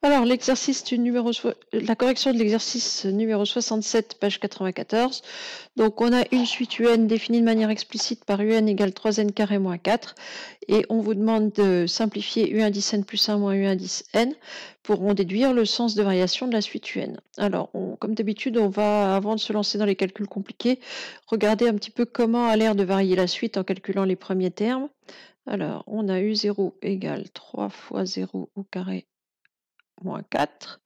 Alors, la correction de l'exercice numéro 67, page 94. Donc, on a une suite UN définie de manière explicite par UN égale 3n carré moins 4. Et on vous demande de simplifier U indice n plus 1 moins U indice n pour en déduire le sens de variation de la suite UN. Alors, comme d'habitude, on va, avant de se lancer dans les calculs compliqués, regarder un petit peu comment a l'air de varier la suite en calculant les premiers termes. Alors, on a U0 égale 3 fois 0 au carré moins 4.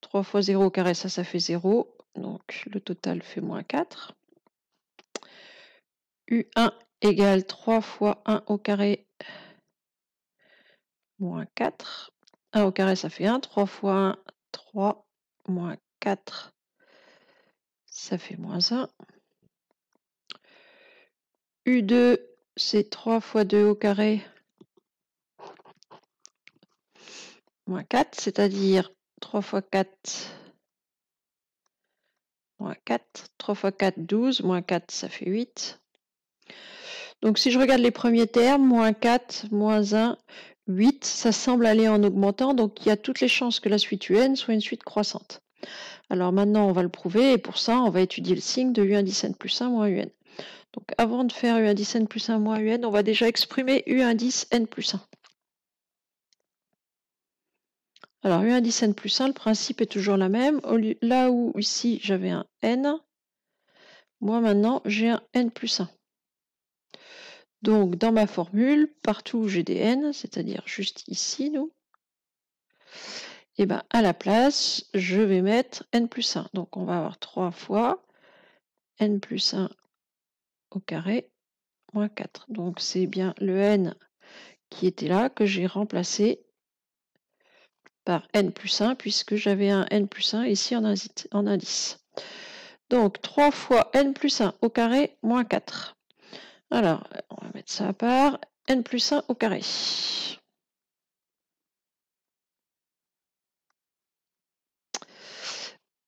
3 fois 0 au carré, ça fait 0. Donc le total fait moins 4. U1 égale 3 fois 1 au carré moins 4. 1 au carré, ça fait 1. 3 fois 1, 3. Moins 4, ça fait moins 1. U2, c'est 3 fois 2 au carré moins 4, c'est-à-dire 3 fois 4 moins 4. 3 fois 4, 12. Moins 4, ça fait 8. Donc si je regarde les premiers termes, moins 4, moins 1, 8, ça semble aller en augmentant, donc il y a toutes les chances que la suite UN soit une suite croissante. Alors maintenant, on va le prouver, et pour ça, on va étudier le signe de U indice n plus 1 moins UN. Donc avant de faire U indice n plus 1 moins UN, on va déjà exprimer U indice n plus 1. Alors U indice n plus 1, le principe est toujours la même. Là où ici j'avais un n, moi maintenant j'ai un n plus 1. Donc, dans ma formule, partout où j'ai des n, c'est-à-dire juste ici, et bien à la place, je vais mettre n plus 1. Donc, on va avoir 3 fois n plus 1 au carré moins 4. Donc, c'est bien le n qui était là que j'ai remplacé par n plus 1, puisque j'avais un n plus 1 ici en indice. Donc, 3 fois n plus 1 au carré moins 4. Alors, on va mettre ça à part. N plus 1 au carré.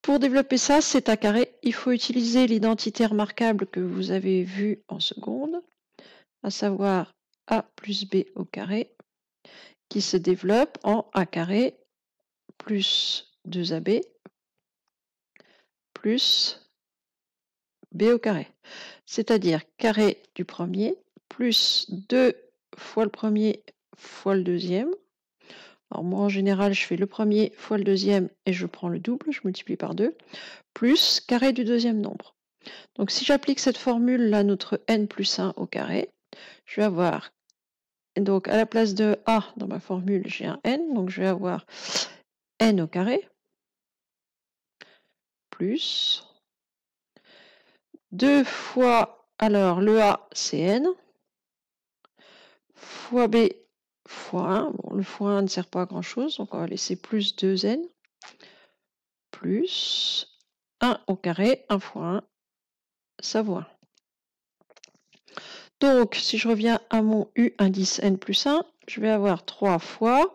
Pour développer ça, c'est un carré. Il faut utiliser l'identité remarquable que vous avez vue en seconde, à savoir a plus b au carré, qui se développe en a carré plus 2ab plus b au carré. C'est-à-dire carré du premier plus 2 fois le premier fois le deuxième. Alors moi en général je fais le premier fois le deuxième et je prends le double, je multiplie par 2, plus carré du deuxième nombre. Donc si j'applique cette formule là, notre n plus 1 au carré, je vais avoir, donc à la place de a dans ma formule j'ai un n, donc je vais avoir n au carré plus 2 fois, alors le a c'est n, fois b fois 1, bon le fois 1 ne sert pas à grand chose, donc on va laisser plus 2n, plus 1 au carré, 1 fois 1, ça vaut 1. Donc si je reviens à mon u indice n plus 1, je vais avoir 3 fois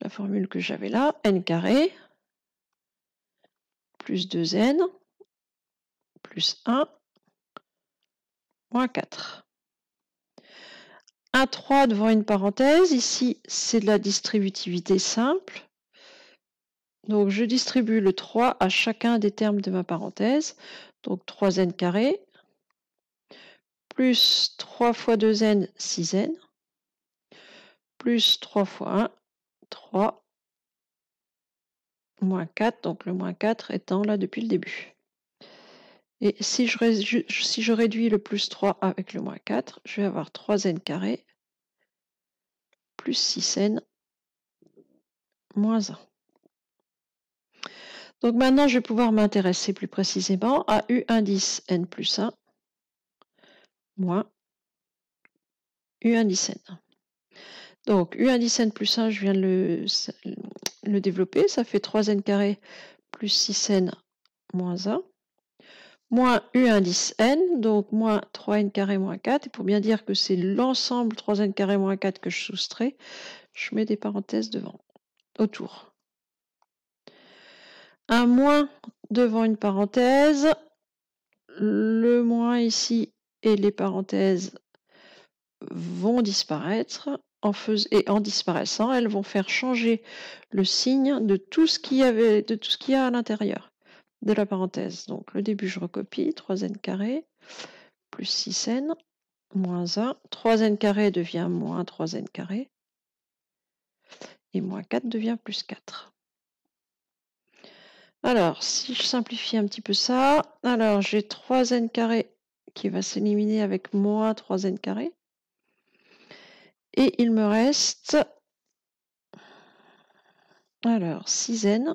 la formule que j'avais là, n carré, plus 2n, plus 1, moins 4. 1, 3 devant une parenthèse, ici c'est de la distributivité simple. Donc je distribue le 3 à chacun des termes de ma parenthèse. Donc 3n carré, plus 3 fois 2n, 6n, plus 3 fois 1, 3, moins 4, donc le moins 4 étant là depuis le début. Et si je réduis le plus 3 avec le moins 4, je vais avoir 3n carré plus 6n moins 1. Donc maintenant, je vais pouvoir m'intéresser plus précisément à U indice n plus 1 moins U indice n. Donc U indice n plus 1, je viens de le développer, ça fait 3n carré plus 6n moins 1, moins U indice n, donc moins 3n carré moins 4, et pour bien dire que c'est l'ensemble 3n carré moins 4 que je soustrais, je mets des parenthèses devant, autour. Un moins devant une parenthèse, le moins ici et les parenthèses vont disparaître. et en disparaissant, elles vont faire changer le signe de tout ce qu'il y avait, de tout ce qu'il y a à l'intérieur de la parenthèse. Donc le début, je recopie, 3n carré plus 6n moins 1. 3n carré devient moins 3n carré. Et moins 4 devient plus 4. Alors, si je simplifie un petit peu ça, alors j'ai 3n carré qui va s'éliminer avec moins 3n carré. Et il me reste, alors, 6n.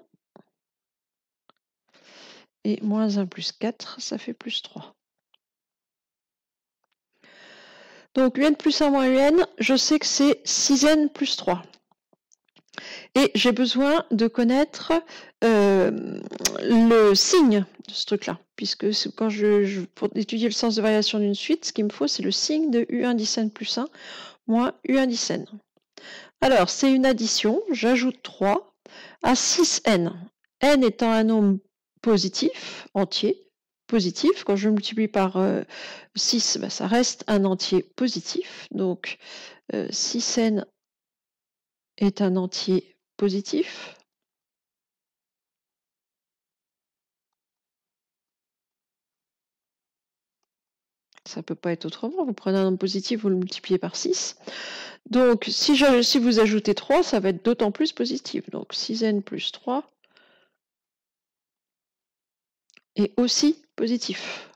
Et moins 1 plus 4, ça fait plus 3. Donc un plus 1 moins un, je sais que c'est 6n plus 3. Et j'ai besoin de connaître le signe de ce truc-là, puisque quand pour étudier le sens de variation d'une suite, ce qu'il me faut, c'est le signe de U1 10 n plus 1 moins U1 10 n. Alors, c'est une addition, j'ajoute 3 à 6n. n étant un nombre positif, entier, positif, quand je multiplie par 6, ça reste un entier positif. Donc, 6n est un entier positif. Ça ne peut pas être autrement. Vous prenez un nombre positif, vous le multipliez par 6. Donc, si vous ajoutez 3, ça va être d'autant plus positif. Donc, 6n plus 3 est aussi positif.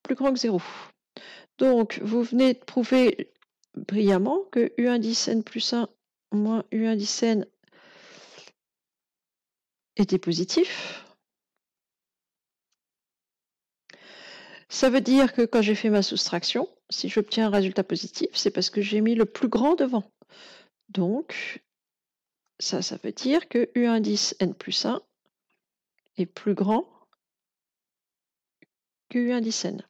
Plus grand que 0. Donc, vous venez de prouver brillamment que U1 10 n plus 1 moins U1 10 n était positif. Ça veut dire que quand j'ai fait ma soustraction, si j'obtiens un résultat positif, c'est parce que j'ai mis le plus grand devant. Donc, ça veut dire que U1 10 n plus 1 est plus grand que U1 10 n.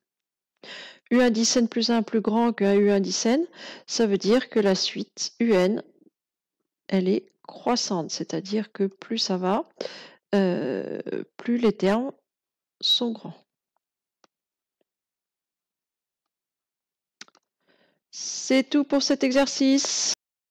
U1 10 n plus 1 plus grand que U1 10 n, ça veut dire que la suite UN, elle est croissante, c'est-à-dire que plus ça va, plus les termes sont grands. C'est tout pour cet exercice.